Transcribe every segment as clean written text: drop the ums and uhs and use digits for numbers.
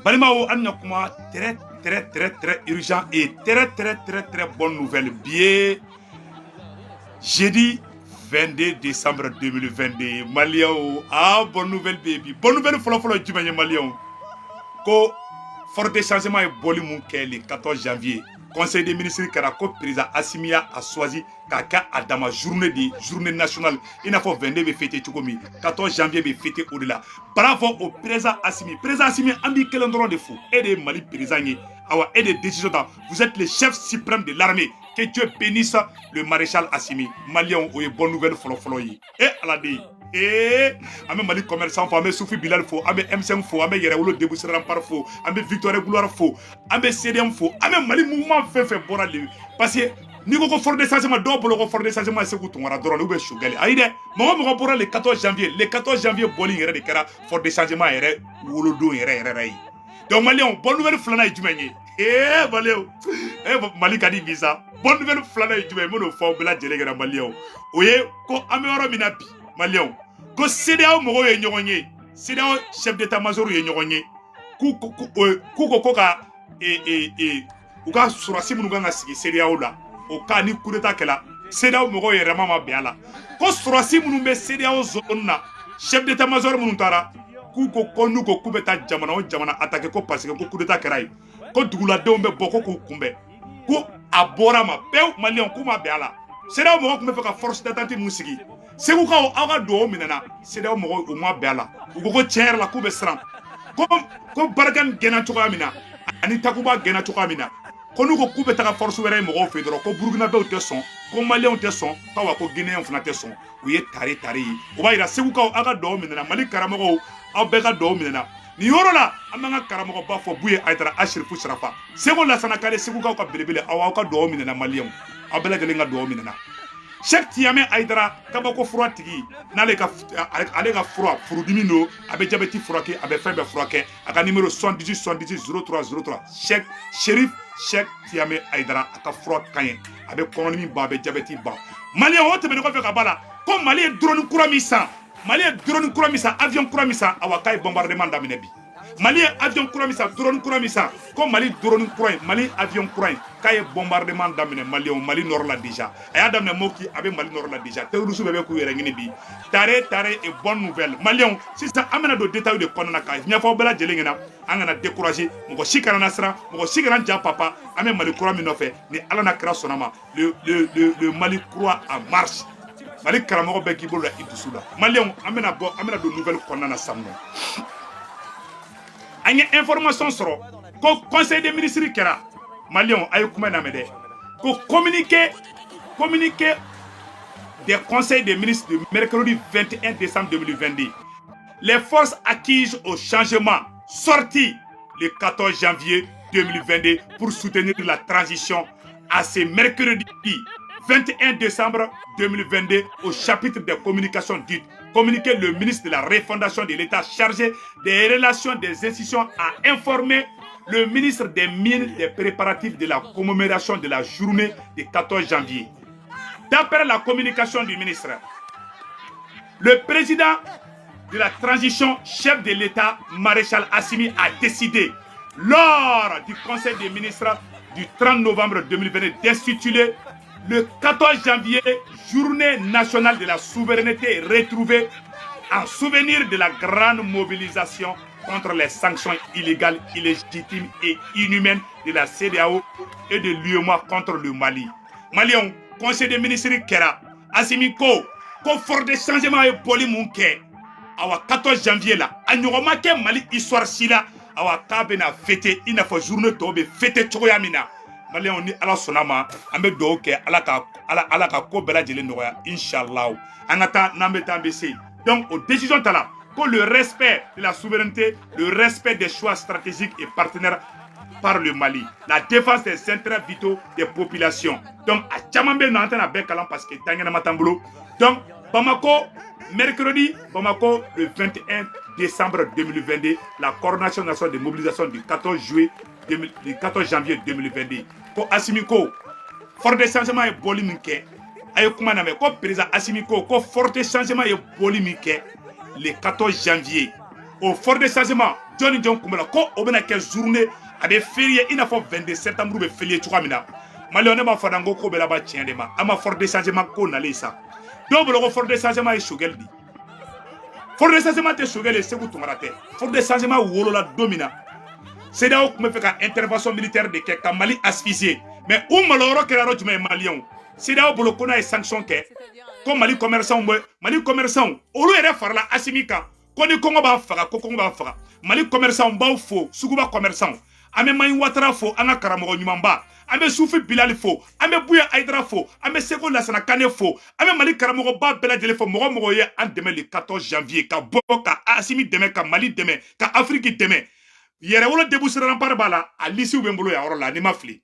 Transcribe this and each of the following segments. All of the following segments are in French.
Balimao Annakuma, très urgent et très bonne nouvelle. Bien, jeudi 22 décembre 2022, Maliao, bonne nouvelle baby. Bonne nouvelle follow du Maliao. Ko fort des changements et Bolimouké le 14 janvier. Conseil des ministres Karako, président Assimia a choisi Kaka Adama, journée nationale. Il n'a pas 22 fêté Tchoukomi. 14 janvier fêté au-delà. Bravo au président Assimi. Président Assimi, Ambi quel endroit de fou. Et des Mali présidents, et des décisions. Vous êtes le chef suprême de l'armée. Que Dieu bénisse le maréchal Assimi. Malion, ou bonne nouvelle follow. Et à la dit. Et amé Mali commerçant fo amé Soufi Bilal fo amé M5 fo amé Yerewolo Deboussé Rampar fo amé Victoire Gloire fo amé CDM fo amé Mali mouvement fait bora le parce que ni ko fort de changement do bolo ko fort de changement c'est ko tongara doro ou be chogali ayide mo bora le 14 janvier boli yere de kara fort de changement yere wolo do yere ray donc Malion bonne nouvelle flana djumanye Malion Mali kadi visa bonne nouvelle flana djumanye mo no fo bela jelegera Malion oye ko amé woro minabi Malion ko CEDEAO mogo ye ɲɔgɔn CEDEAO chef d'état-major ye ɲɔgɔn ye ko ka u ka surasi minnu kan ka sigi CEDEAO la o ka ni coup d'état kɛla CEDEAO mogo ye yɛrɛma ma bɛn a la ko surasi minnu bɛ CEDEAO zone na chef d'état-major minnu taara ko n'u ko k'u bɛ taa jamana o jamana attaquer ko parce que ko coup d'état kɛra ye ko duguladenw bɛ bɔ ko k'u kunbɛn ko a bɔra ma pewu Malion k'u ma bɛn a la CEDEAO mogo tun bɛ fɛ ka force d'attente minnu sigi Segu ka aw ka duwawu minɛna CEDEAO mɔgɔw u ma bɛn a la u ko tiɲɛ yɛrɛ la k'u bɛ siran ko Barkhane gɛnna cogoya min na ani Takuba gɛnna cogoya min na ko n'u ko k'u bɛ taga force wɛrɛ ye mɔgɔw fɛ dɔrɔn ko Burkinabɛw tɛ sɔn ko Maliyɛnw tɛ sɔn k'awa ko Guinéens fana tɛ sɔn u ye tare ye o b'a yira Segu kaw aw ka duwawu minɛna Mali karamɔgɔw aw bɛɛ ka duwawu minɛna nin yɔrɔ la an b'an ka karamɔgɔba fɔ Buye Aïdara Acherifu Sarafa Segu Lassana Kane Segu kaw ka belebele aw ka duwawu minɛna Maliyɛnw aw bɛɛ lajɛlen ka duwawu minɛna Cheikh Tiamé Aïdara kabako fura tigi n'ale ka fura furudimi no a bɛ jabɛti furakɛ a bɛ fɛn bɛɛ furakɛ a ka numéro 78 03 Cheikh Chérif Cheikh Tiamé Aïdara a ka fura ka ɲi a bɛ kɔnɔdimi ban a bɛ jabɛti ban Maliyɛn o tɛmɛnen kɔfɛ ka b'a la ko Mali ye drone kura min san avion kura min san awa k'a ye bombardement daminɛ bi Mali ye avion kura min san drone kura min san ko Mali drone kura in Mali avion kura in k'a ye bombardement daminɛ Mali nord la déjà a y'a daminɛ Moki a bɛ Mali nord la déjà terroristes bɛɛ k'u yɛrɛ ɲini bi tare et bonne nouvelle Maliens sisan an bɛna don détail de kɔnɔna ka ɲɛfɔ bɛɛ lajɛlen ɲɛna an kana décourager mɔgɔ si kana na siran mɔgɔ si kana ja papa an bɛ Mali kura min nɔfɛ ni Ala na kira sɔnna ma le Mali croit en marche Mali karamɔgɔ bɛɛ k'i bolo la i dusu la Maliens an bɛna don nouvelle kɔnɔna na sisan nɔ an ye information sɔrɔ ko conseil des ministres kɛra Maliens a ye kuma in lamɛn dɛ ko communiqué des conseils des ministres de mercredi 21 décembre 2022 les forces acquises au changement sorties le 14 janvier 2022 pour soutenir la transition à ce mercredi 21 décembre 2022 au chapitre des communications dites communiqué le ministre de la refondation de l'État chargé des relations des institutions a informé le ministre des Mines des préparatifs de la commémoration de la journée du 14 janvier. D'après la communication du ministre, le président de la transition, chef de l'État, maréchal Assimi, a décidé lors du Conseil des ministres du 30 novembre 2022 d'instituer le 14 janvier, journée nationale de la souveraineté retrouvée en souvenir de la grande mobilisation contre les sanctions illégales, illégitimes et inhumaines de la CEDEAO et de l'UEMOA contre le Mali. Maliens, Conseil des ministres Kera, Assimi ko fort de changement et poli munke. Awa 14 janvier là, anyoma ke Mali histoire sila, awa kabena fêté, il n'a pas journée tobe fêté choyamina. Maliens ni ala sonama, ambe do ke ala ka ko bela jele noya inshallah. Anata nambe tambesi. Donc aux décisions tala pour le respect de la souveraineté, le respect des choix stratégiques et partenaires par le Mali, la défense des intérêts vitaux des populations. Donc à Tchamambe n'entend à Bekalam parce que Tangana Matambulo. Donc Bamako mercredi, Bamako le 21 décembre 2022, la coordination nationale de mobilisation du 14 janvier 2022. Pour Assimiko, fort de changement et boliminke. Ayokumaname, ko président Assimiko, ko fort de changement et boliminke le 14 janvier. Au fort de changement, Johnny John Kumbala ko obena ke journée abe férié il n'a pas 22 septembre be férié tu kamina Malion ne ma fadango ko bela ba tien de ma ama fort de changement ko na lisa do bolo ko fort de changement e shogel di fort de changement te shogel e segu tumarate fort de changement wolo la domina c'est là où me fait ka intervention militaire de ke ka Mali asphyxié mais où maloro ke la ro jumé malien c'est là où bolo ko na sanction ke ko Mali commerçant olu yɛrɛ farala Assimi kan ko ni Congo b'a faga ko Congo b'a faga Mali commerçant b'aw fo Suguba commerçant an bɛ Mayi Watara fo an ka karamɔgɔ ɲumanba an bɛ Sufi Bilali fo an bɛ Buya Aïdara fo an bɛ Seko Lassana Kane fo an bɛ Mali karamɔgɔba bɛɛ lajɛlen fo mɔgɔ mɔgɔ ye an dɛmɛ le 14 janvier ka bɔ ka Assimi dɛmɛ ka Mali dɛmɛ ka Afrique dɛmɛ yɛrɛwolo déboucher rempart b'a la a lisiw bɛ n bolo yan yɔrɔ la ni ma fili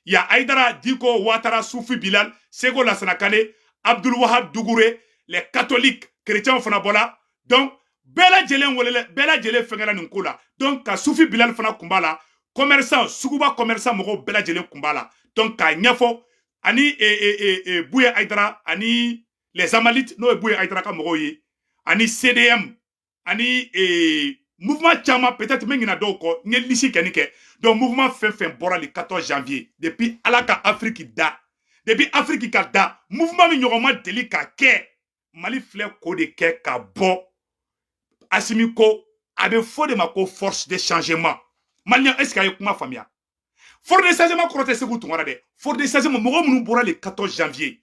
ya Aïdara Diko Ouattara Sufi Bilal Seko Lassana Kane Abdul Wahab Dougouré les catholiques chrétiens fana bola donc bela jelen wolele bela jelen fengela nin ko la donc ka Sufi Bilal fana kumbala commerçant Suguba commerçant mogo bela jelen kumbala donc ka nyafo ani Buya Aïdara ani les Amalites no Buya Aïdara ka mogo yi ani CDM ani mouvement chama peut-être mengina doko ngel lisi kenike donc mouvement fin bora le 14 janvier depuis alaka Afrique da depuis Afrique ka da mouvement mi ñogoma deli ka ke Mali fleur ko de ke ka bo Assimi ko abe fo de ma ko force de changement malien est-ce qu'il y a kuma famia force de changement ko te ku tungara de force de changement mo munu bora le 14 janvier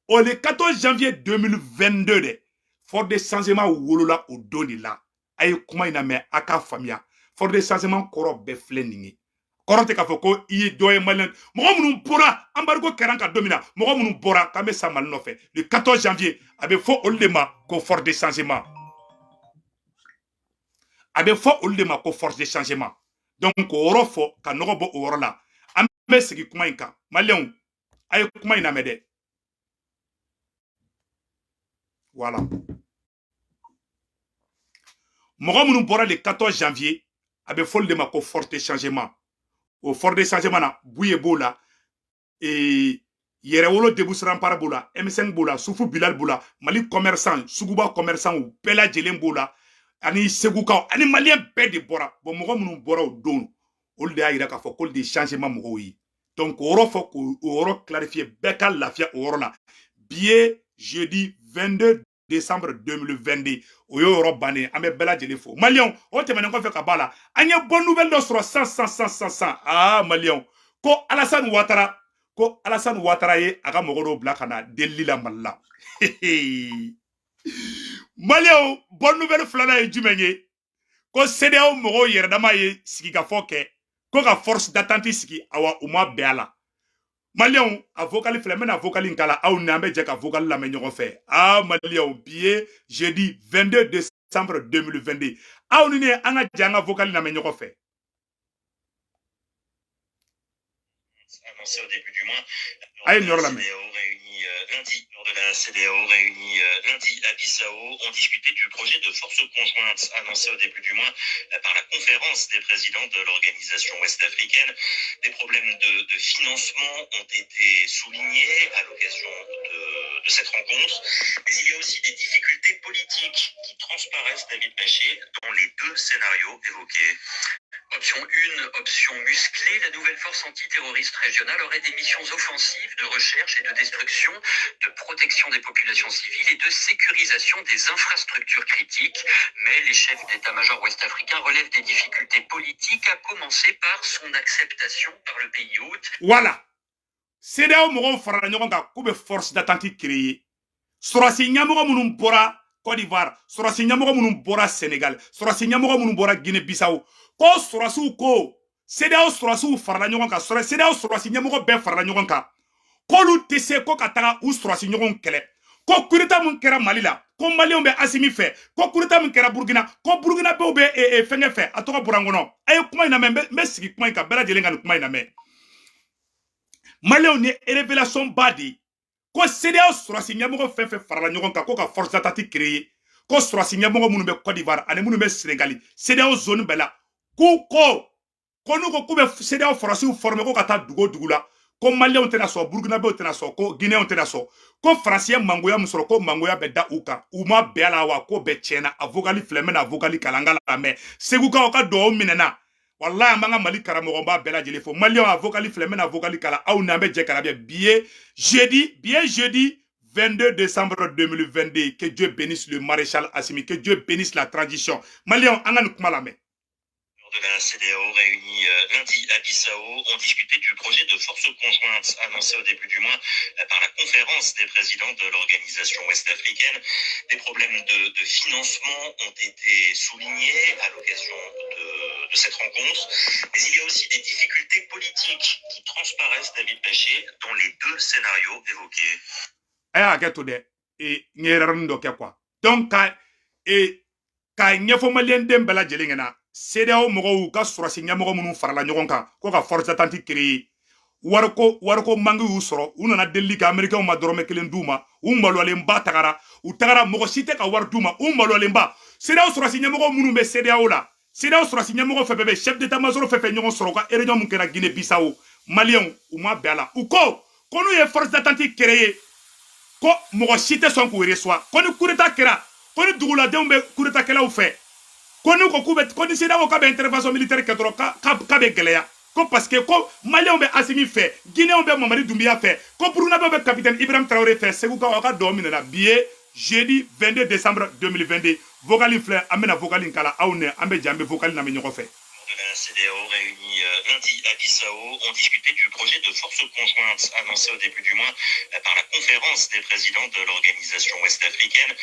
o le 14 janvier 2022 de force de changement wolola o doni la ay kuma ina me aka famia force de changement koro be fleningi Korote ka foko i doye malen mogo munu bora embargo keranka domina mogo munu bora kame sa mal nofe le 14 janvier abe fo oldema ko force de changement abe fo oldema ko force de changement donc oro fo ka nogo bo oro la ambe sigi kuma inka malen ay kuma ina mede voilà mogo munu bora le 14 janvier abe fo oldema ko force de changement au fort de changement na Buye bola et Yerewolo déboucheran par bola M5 bola Sufu Bilal bola Mali commerçant Suguba commerçant ou Bela Jelen bola ani Seguka ani malien bɛɛ de bɔra bon mɔgɔ minnu bɔra o don olu de y'a yira k'a fɔ k'olu de changement mɔgɔw ye donc o yɔrɔ fɔ k'o yɔrɔ clarifier bɛɛ ka lafiya o yɔrɔ la bi ye jeudi 22 décembre 2022 o y'o yɔrɔ bannen an bɛ bɛɛ lajɛlen fo maliyɛnw o tɛmɛnen kɔfɛ ka b'a la an ye bonne nouvelle dɔ sɔrɔ san maliyɛnw ko Alassane Ouattara ye a ka mɔgɔ dɔw bila ka na delili la Mali la maliyɛnw bonne nouvelle filanan ye jumɛn ye ko CEDEAO mɔgɔw yɛrɛdama ye sigikafɔ kɛ ko ka force d'attente sigi awa u ma bɛn a la maliyɛnw a vocal filɛ n bɛna vocal in kala aw ni an bɛ jɛ ka vocal lamɛn ɲɔgɔn fɛ maliyɛnw bi ye jeudi 22 décembre 2022 aw ni ne an ka jɛ an ka vocal lamɛn ɲɔgɔn fɛ. Annoncé au début du mois, lundi, lors de la CEDEAO réunie lundi à Bissau, ont discuté du projet de force conjointe annoncé au début du mois par la conférence des présidents de l'organisation ouest-africaine. Des problèmes de financement ont été soulignés à l'occasion de cette rencontre, mais il y a aussi des difficultés politiques qui transparaissent, David Bachet, dans les deux scénarios évoqués. Option 1, option musclée, la nouvelle force antiterroriste régionale aurait des missions offensives de recherche et de destruction, de protection des populations civiles et de sécurisation des infrastructures critiques. Mais les chefs d'état-major ouest-africains relèvent des difficultés politiques, à commencer par son acceptation par le pays hôte. Voilà. CEDEAO mogo farala ɲɔgɔn kan k'u bɛ force d'attente créer. Sɔrɔsi ɲɛmɔgɔ minnu bɔra Côte d'Ivoire, sɔrɔsi ɲɛmɔgɔ minnu bɔra Sénégal, sɔrɔsi ɲɛmɔgɔ minnu bɔra Guinée-Bissau. Ko sɔrɔsiw ko CEDEAO sɔrɔsiw farala ɲɔgɔn kan CEDEAO sɔrɔsi ɲɛmɔgɔ bɛɛ farala ɲɔgɔn kan k'olu tɛ se ko ka taga u sɔrɔsi ɲɔgɔn kɛlɛ ko coup d'état min kɛra Mali la ko maliyɛnw bɛ Assimi fɛ ko coup d'état min kɛra Burkina ko Burkinabɛw bɛ fɛngɛ fɛ a tɔgɔ bɔra n kɔnɔ a ye kuma in lamɛn n bɛ sigi kuma in kan bɛɛ lajɛlen ka nin kuma in lamɛn maliyɛnw ni révélation ba de ko CEDEAO sɔrɔsi ɲɛmɔgɔ fɛn fɛn farala ɲɔgɔn kan ko ka force d'attente créer ko sɔrɔsi ɲɛmɔgɔ minnu bɛ Côte d'Ivoire ani minnu bɛ Sénégal CEDEAO zone bɛɛ la ko n'u ko k'u bɛ CEDEAO forasiw former ko ka taa dugu o dugu la ko Malien tena so Burkinabé tena so ko Guinéen tena so ko Français mangoya musoro ko mangoya be da uka uma be ala wa ko be chena avokali flemme na avokali kalanga la me seguka ka do minena wallahi manga Mali karamogo ba bela jele fo Malien avokali flemme na avokali kala au na be je kala bien jeudi 22 décembre 2022, que Dieu bénisse le maréchal Assimi, que Dieu bénisse la transition. Malien, on a nous de la CEDEAO réunie lundi à Bissau ont discuté du projet de force conjointe annoncé au début du mois par la conférence des présidents de l'organisation ouest-africaine. Des problèmes de financement ont été soulignés à l'occasion de cette rencontre, mais il y a aussi des difficultés politiques qui transparaissent, David Bachet, dans les deux scénarios évoqués. Donc, ka nyefo malien dem bela jelingena CEDEAO mogo ka surasi nyamogo munu farala nyogon kan ko ka force d'attente créer warko mangi u soro u nana deli ka américain ma dorome kelen duma u malwalen ba tagara u tagara mogo site ka war duma u malwalen ba CEDEAO surasi nyamogo munu be CEDEAO la CEDEAO surasi nyamogo fefebe chef d'état major fefe nyogon soro ka réunion mun kera Guinée Bissau malien u ma bela u ko nu ye force d'attente créer ko mogo site son ku reçoit ko ni coup d'état kera ko ni dugula dem be coup d'état kela u fait ko ni ko kubet ko ni CEDEAO ka be intervention militaire ke dro ka be geleya ko parce que ko Malien be Assimi fait Guinéen be Mamadi Doumbia fait ko Burkinabé be capitaine Ibrahim Traoré fait c'est ko ka domine la billet jeudi 22 décembre 2022 vocal fleur amena vocal kala awne ambe jambe vocal na me ñoko fait de la CEDEAO réunie lundi à Bissau ont discuté du projet de force conjointe annoncé au début du mois par la conférence des présidents de l'organisation ouest-africaine.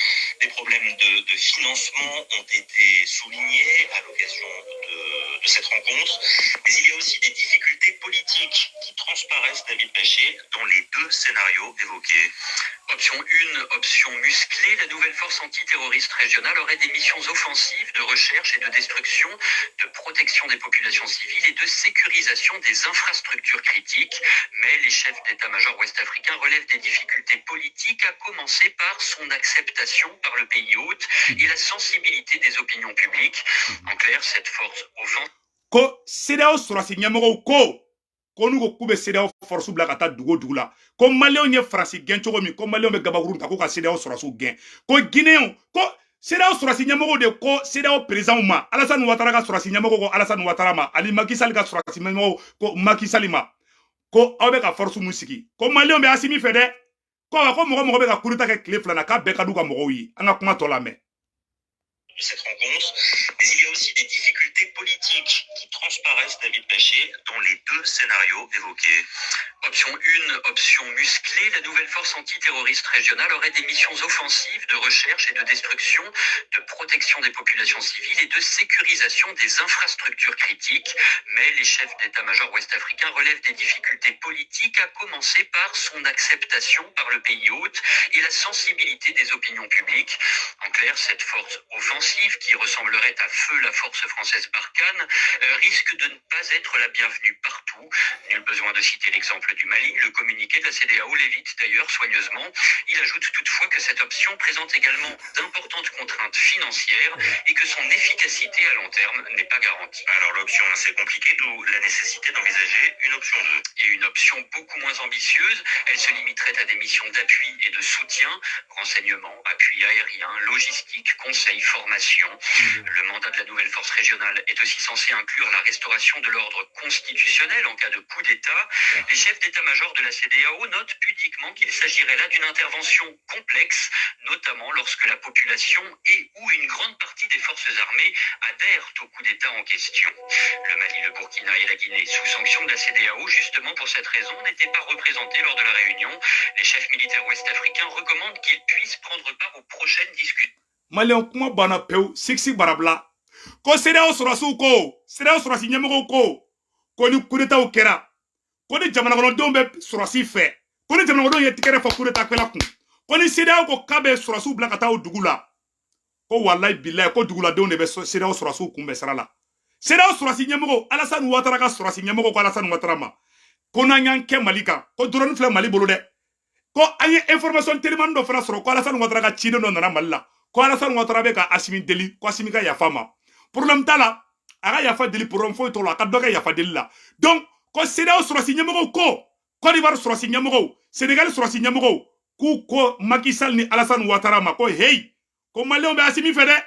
Des problèmes de financement ont été soulignés à l'occasion de cette rencontre, mais il y a aussi des difficultés politiques qui transparaissent, David Bachet, dans les deux scénarios évoqués. Option 1, option musclée, la nouvelle force antiterroriste régionale aurait des missions offensives de recherche et de destruction, de protection des populations civiles et de sécurisation des infrastructures critiques. Mais les chefs d'état-major ouest-africains relèvent des difficultés politiques, à commencer par son acceptation par le pays hôte et la sensibilité des opinions publiques. En clair, cette force offensive... Ko CEDEAO surasi nyamogo ko nu ko kube CEDEAO force bla kata dugo dugula ko Malien ye France gen chogo mi ko Malien be gabakurun ta ko ka CEDEAO surasu gen ko Guinéen ko CEDEAO surasi nyamogo de ko CEDEAO président ma Alassane Ouattara ka surasi nyamogo ko Alassane Ouattara ma Ali Macky Sall ka surasi nyamogo ko Macky Sall ma ko awbe ka force musiki ko Malien be Assimi fait de ko mogo be ka kuruta ke clé flana ka be ka duga mogo yi anga kuma to la me de cette rencontre, mais il y a aussi des difficultés politiques qui transparaissent, David Bachet, dans les deux scénarios évoqués. Option 1, option musclée, la nouvelle force antiterroriste régionale aurait des missions offensives de recherche et de destruction, de protection des populations civiles et de sécurisation des infrastructures critiques. Mais les chefs d'état-major ouest-africains relèvent des difficultés politiques, à commencer par son acceptation par le pays hôte et la sensibilité des opinions publiques. En clair, cette force offensive, qui ressemblerait à feu la force française Barkhane, risque de ne pas être la bienvenue partout. Nul besoin de citer l'exemple du Mali, le communiqué de la CEDEAO l'évite d'ailleurs soigneusement. Il ajoute toutefois que cette option présente également d'importantes contraintes financières et que son efficacité à long terme n'est pas garantie. Alors l'option 1 c'est compliqué, d'où la nécessité d'envisager une option 2. Et une option beaucoup moins ambitieuse, elle se limiterait à des missions d'appui et de soutien, renseignement, appui aérien, logistique, conseil, formation. Le mandat de la nouvelle force régionale est aussi censé inclure la restauration de l'ordre constitutionnel en cas de coup d'État. Les chefs d'état-major de la CEDEAO notent pudiquement qu'il s'agirait là d'une intervention complexe, notamment lorsque la population et ou une grande partie des forces armées adhèrent au coup d'État en question. Le Mali, le Burkina et la Guinée, sous sanction de la CEDEAO, justement pour cette raison, n'étaient pas représentés lors de la réunion. Les chefs militaires ouest-africains recommandent qu'ils puissent prendre part aux prochaines discussions. Malien kuma bana peu siksi barabla ko CEDEAO surasu ko CEDEAO surasi nyamogo ko ni coup d'état au kera ko ni jamana kono dombe surasi fait ko ni jamana kono yetikere fa coup d'état kala kun ko ni CEDEAO ko kabe surasu bla kata o dugula ko wallahi billahi ko dugula de be CEDEAO surasu kumbe sarala CEDEAO surasi nyamogo Alassane Ouattara ka surasi nyamogo ko Alassane Ouattara ma ko na nyanke malika ko drone fle Mali bolo de ko anye information tellement do fara soro ko Alassane Ouattara ka chide no nana Malla ko Alassane Ouattara be ka Assimi deli ko Assimi ka yafama problème tala aga yafa deli problème fo to la ka doka yafa deli la donc ko CEDEAO surasi nyamogo ko Côte d'Ivoire surasi ɲɛmɔgɔw Sénégal surasi ɲɛmɔgɔw k'u ko Macky Sall ni Alassane Ouattara ma ko hey ko maliyɛnw bɛ Assimi fɛ dɛ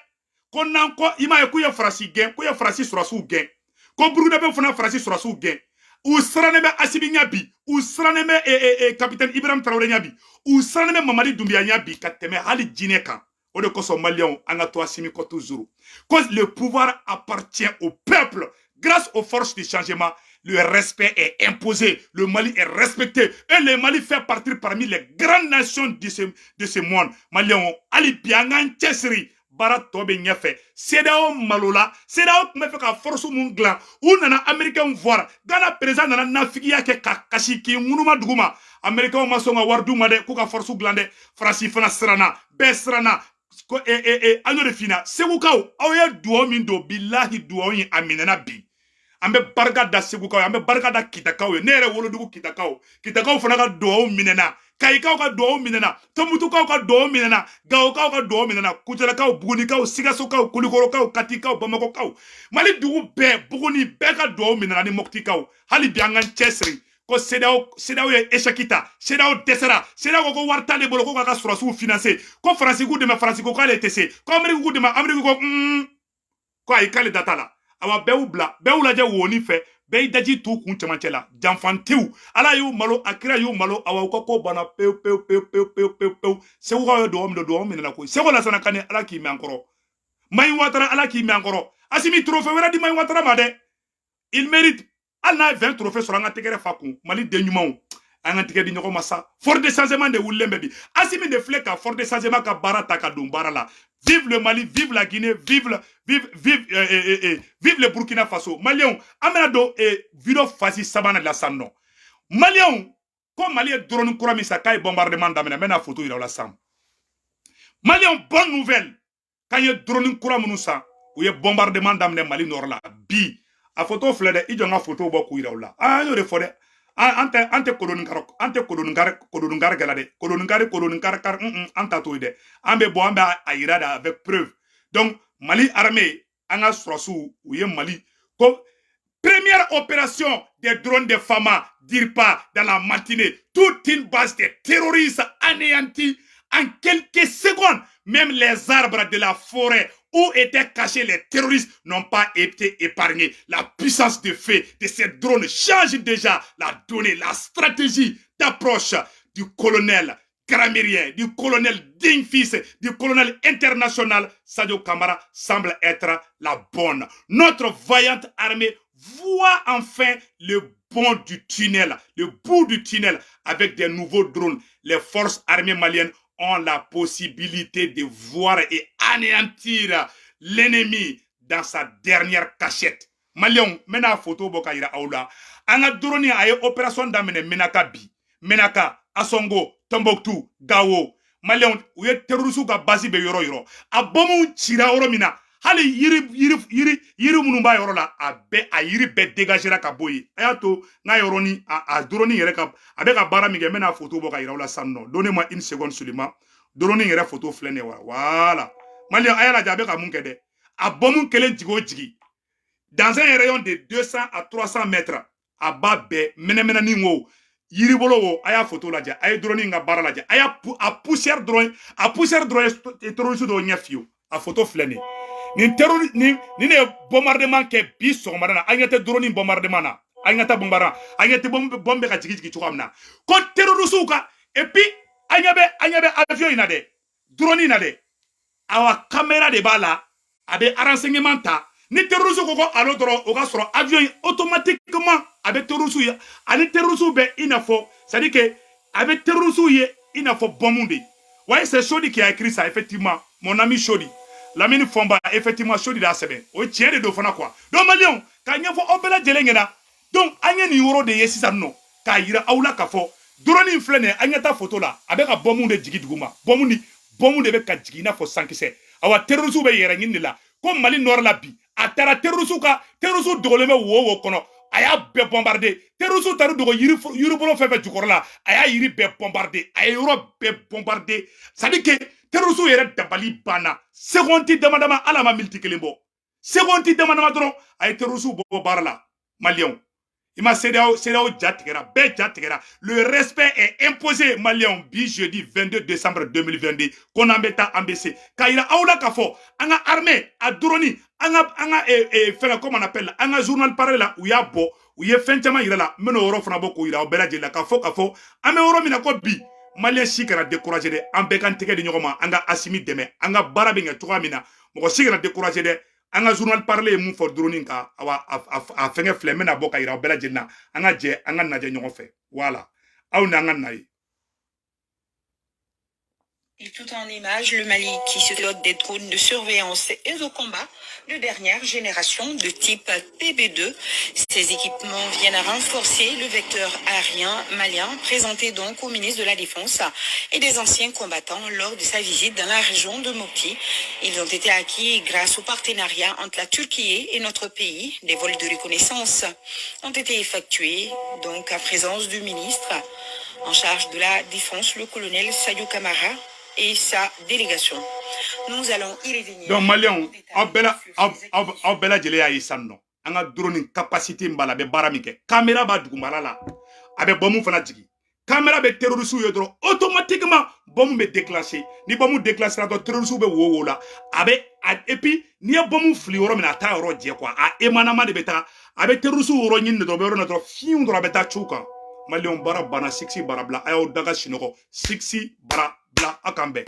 ko n'an ko i m'a ye k'u ye farasi gɛn k'u ye farasi surasiw gɛn ko Burukinabe fana farasi surasiw gɛn u sirannen bɛ Assimi ɲɛ bi u sirannen bɛ capitaine Ibrahim Traoré ɲɛ bi u sirannen bɛ Mamadi Doumbouya ɲɛ bi ka tɛmɛ hali jinɛ kan o de kosɔn maliyɛnw an ka to Assimi kɔ toujours que le pouvoir appartient au peuple grâce aux forces de changement. Le respect est imposé, le Mali est respecté et le Mali fait partie parmi les grandes nations de ce monde. Maliens, Ali Biangan Tchesri, Barat Tobe Nyafe, Sedao Malola, Sedao Mefe ka force mungla, ou nana Américain voir, Ghana présent nana Nafigia ke Kashiki, Munuma Duguma, Américain Masonga Wardu Made, Kuka force glande, Franci Fana Srana, Besrana, Ano de Fina, Segukao, Aoya Duomindo, Billahi Duomi Aminana Bi. Ambe barga da segukaw ambe barga da kitakaw ne yɛrɛ wolodugu kitakaw fana ka duwawu minɛna kayikaw ka duwawu minɛna tomutukaw ka duwawu minɛna gawokaw ka duwawu minɛna kujalakaw bugunikaw sigasokaw kulikorokaw katikaw bamakokaw mali dugu bɛɛ buguni bɛɛ ka duwawu minɛna ni mɔkutikaw hali bi an k'an cɛsiri ko CEDEAO ye échec ta CEDEAO dɛsɛra CEDEAO ko wari t'ale bolo ko k'a ka sɔrɔsiw financer ko faransi k'u dɛmɛ faransi ko k'ale tɛ se ko Amérique k'u dɛmɛ Amérique ko ko ayi k'ale da t'a la awa bɛɛ lajɛ woni fɛ bɛɛ daji t'u kun cɛmancɛ la janfantiw ala y'u malo akira y'u malo awa ko ko bana pew Segukaw ye duwawu minɛna koyi Seko Lassana Kane ala k'i mɛn an kɔrɔ Maï Ouattara ala k'i mɛn an kɔrɔ Assimi trophée wɛrɛ di Maï Ouattara ma dɛ il mérite hali n'a ye 20 trophées sɔrɔ an ka tɛgɛrɛ fa kun Mali den ɲumanw an ka tɛgɛ di ɲɔgɔn ma sa fort de changement de wulilen bɛ bi Assimi de filɛ ka fort de changement ka baara ta ka don baara la. Vive le Mali, vive la Guinée, vive le Burkina Faso. Maliens, amena vidéo fasi sabana la sanno. Maliens, comme Mali est drone koura misa kay bombardement damena mena photo ira la sam. Maliens, bonne nouvelle. Quand y drone koura munusa, ou y bombardement damena Mali nord la bi. A photo flede, i jonga photo boku ira la. Ah, yo de fode. Ante kolonungar galade kolonungar kar anta toide ambe bo ambe ayirada avec preuve donc Mali armée anga srosu ouye Mali comme première opération des drones de Fama Dirpa dans la matinée toute une base de terroristes anéantis en quelques secondes même les arbres de la forêt où étaient cachés les terroristes n'ont pas été épargnés. La puissance de feu de ces drones change déjà la donnée, la stratégie d'approche du colonel gramérien, du colonel digne fils, du colonel international. Sadio Kamara semble être la bonne. Notre vaillante armée voit enfin le bout du tunnel avec des nouveaux drones. Les forces armées maliennes ont la possibilité de voir et anéantir l'ennemi dans sa dernière cachette. Malion, mena photo boka ira aula. Anga drone a opération d'amene Menaka bi. Menaka, Asongo, Tombouctou, Gao. Malion, ou ye terroristes ga basi be yoro. A bomu tira oro mina. Hali yiri munumba yoro la a yiri be dégagera ka boyi. Ayato na yoroni a drone yere ka avec a bara mige mena photo boka ira aula sanno. Donnez-moi une seconde seulement. Drone yere photo flene wa. Voilà. Malion ayala jabe ka munkede. A bomu kelen jigo jigi. Dans un rayon de 200 à 300 mètres, à bas be menemena ningo. Yiri bolo wo aya photo la ja ay drone nga bara la ja aya a poussière drone et terroriste do nyafio a photo flene. Ni terroriste ni ne bombardement ke bi somarana ayete drone bombardement na ayata bombardement ayete bombe ka jigi chukamna ko terroriste ka et puis anyabe avion inade drone inade awa caméra de bala abe renseignement ta ni terroriste ko alo dro o ka soro avion automatiquement abe terroriste ani terroriste be inafo c'est à dire que abe terroriste inafo bomundi. Ouais, c'est Chodi qui a écrit ça effectivement, mon ami Chodi. Lamine Fomba, effectivement, Chodi da sebe. O tient de dofana quoi. Donc, Malion, quand il y a un peu de jelengena, donc, il y a un euro de yesisa no, quand il y a un kafo, drone inflene, il y a ta photo là, avec un bon monde de jigidgouma, bon monde de kajigina for sankise. Awa terrorisme be yerengin la, comme Mali Nord la bi, a tara terrorisme dogoleme wo kono, aya be bombardé, terrorisme taru dogo yiri bolo fefe jukorla, aya yiri be bombardé, aya yoro be bombardé. Ça dit que terrorisme yere dabali bana, seconde demandama ala ma multi kelimbo. Seconde demandama dron, aya terrorisme bo barla, Malion. ima CEDEAO jatigera be jatigera. Le respect est imposé malien bi jeudi 22 décembre 2022 qu'on embêta ambc kaira aula kafo anga armée a droni anga fait comme on appelle anga journal parler là où y a bo où y a fin chama ira là meno oro fana boko ira obela jela kafo ame oro mina ko bi malien sikara décourager de ambekan tege de nyoma anga asimi deme anga barabe nga tuwa mina mo sikara décourager de anga journal parler mun fo droning ka awa a fenge flemme na boka ira obela jenna anga je anga naje nyoko fe voilà aw na anga nayi. Et tout en images, le Mali qui se dote des drones de surveillance et de combat de dernière génération de type TB2. Ces équipements viennent à renforcer le vecteur aérien malien présenté donc au ministre de la Défense et des anciens combattants lors de sa visite dans la région de Mopti. Ils ont été acquis grâce au partenariat entre la Turquie et notre pays. Des vols de reconnaissance ont été effectués donc à présence du ministre en charge de la Défense, le colonel Sayou Kamara, et sa délégation. Nous allons y revenir. Donc, Malion, Abela Jele ya isano. Anga drone capacité mbala be baramike. Caméra ba dugumala la. Abe bomu fana jigi. Caméra be terroriste yodro automatiquement bomu be déclenché. Ni bomu déclenché la terroriste be wo la. Abe et puis ni bomu fli oro mina ta oro je quoi. A emanama de beta abe terroriste oro nyin de be oro na fiu ndo beta chuka. Malion bara bana 6 bara bla ayo daga shinoko 6 bara bla akambe.